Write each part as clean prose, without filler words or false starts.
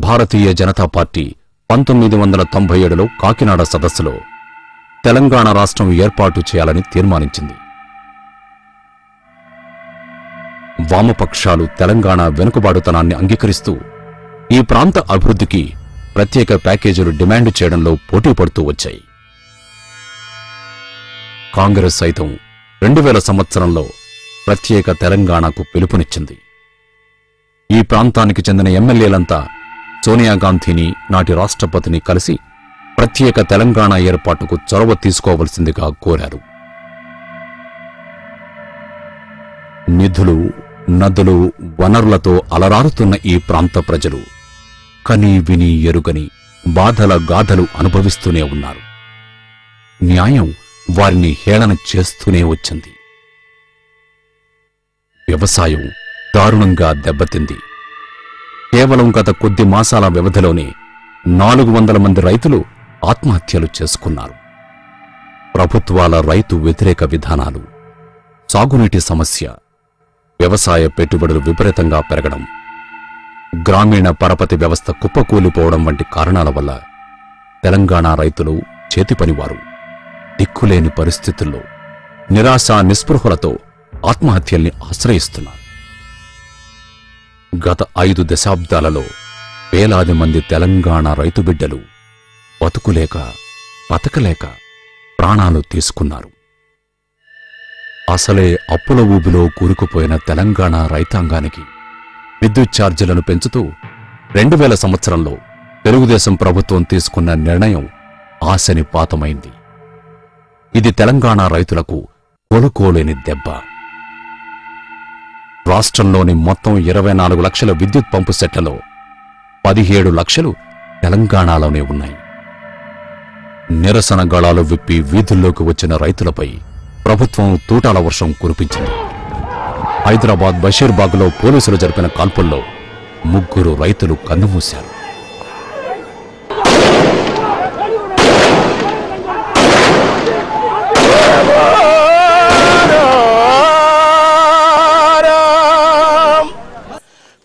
Bharatiya Janata party 1997లో Kakinada సదస్సులో తెలంగాణ రాష్ట్రం ఏర్పాటు చేయాలని తీర్మానించింది. వామపక్షాలు తెలంగాణ వెనుకబాటుతనాన్ని అంగీకరిస్తూ ఈ ప్రాంత అభివృద్ధికి ప్రత్యేక ప్యాకేజీలు డిమాండ్ చేయడంలో పోటీ పడుతూ వచ్చాయి. కాంగ్రెస్ సైతం 2000 సంవత్సరంలో ప్రత్యేక తెలంగాణకు పిలుపునిచ్చింది. ఈ ప్రాంతానికి చెందిన ఎమ్మెల్యేలంతా సోనియా గాంధీని, నాటి రాష్ట్రపతిని కలిసి ప్రత్యేక తెలంగాణ ఏర్పాటుకు చొరవ తీసుకోవలసిందిగా కోరారు. నిధులు, నదులు, వనరులతో అలరారుతున్న ఈ ప్రాంత ప్రజలు కనీ విని ఎరుగని బాధల గాథలు అనుభవిస్తూనే ఉన్నారు. న్యాయం వారిని హేళన చేస్తూనే వచ్చింది. వ్యవసాయం దారుణంగా దెబ్బతింది. కేవలం గత కొద్ది మాసాల వ్యవధిలోనే 400 మంది రైతులు ఆత్మహత్యలు చేసుకున్నారు. ప్రభుత్వాల రైతు వ్యతిరేక విధానాలు, సాగునీటి సమస్య, వ్యవసాయ పెట్టుబడులు విపరీతంగా పెరగడం, గ్రామీణ పరపతి వ్యవస్థ కుప్పకూలిపోవడం వంటి కారణాల వల్ల తెలంగాణ రైతులు చేతిపనివారు దిక్కులేని పరిస్థితుల్లో నిరాశ నిస్పృహలతో ఆత్మహత్యల్ని ఆశ్రయిస్తున్నారు. గత 5 దశాబ్దాలలో వేలాది మంది తెలంగాణ రైతు బిడ్డలు బతుకులేక, బతకలేక ప్రాణాలు తీసుకున్నారు. అసలే అప్పుల ఊబిలో కూరుకుపోయిన తెలంగాణ రైతాంగానికి విద్యుత్ ఛార్జీలను పెంచుతూ 2000 సంవత్సరంలో తెలుగుదేశం ప్రభుత్వం తీసుకున్న నిర్ణయం ఆశనిపాతమైంది. ఇది తెలంగాణ రైతులకు కోలుకోలేని దెబ్బ. రాష్ట్రంలోని మొత్తం 24 లక్షల విద్యుత్ పంపు సెట్లలో 17 లక్షలు తెలంగాణలోనే ఉన్నాయి. నిరసన గళాలు విప్పి వీధుల్లోకి వచ్చిన రైతులపై ప్రభుత్వం తూటాల వర్షం కురిపించింది. హైదరాబాద్ బషీర్బాగ్లో పోలీసులు జరిపిన కాల్పుల్లో 3 రైతులు కన్నుమూశారు.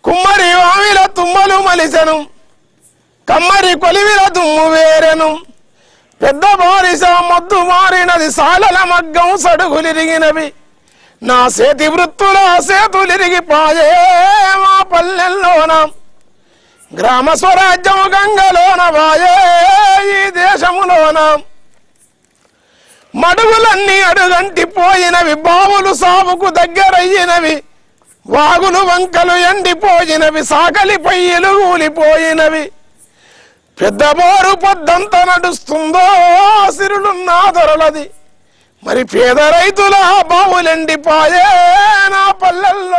కుమ్మరి వామిల తుమ్మలు మలిసెను, కమ్మరి కొలివిల దుమ్ము వేరెను, పెద్ద బారిస మొద్దు మారినది, సాలల మగ్గం సడుగులిరిగినవి, నా సేతి వృత్తుల సేతులిరిగిపాయే మా పల్లెల్లోన, గ్రామ స్వరాజ్యం గంగలోన వాయే ఈ దేశములోన, మడుగులన్నీ అడుగంటి పోయినవి, బావులు సాగుకు దగ్గరయ్యినవి, వాగులు వంకలు ఎండిపోయినవి, సాకలి పొయ్యిలు ఊలిపోయినవి, పెద్ద బోరు పొద్దంత నడుస్తుందో సిరులున్నా దొరలది, మరి పేద రైతుల బావులెండిపాయే నా పల్లెల్లో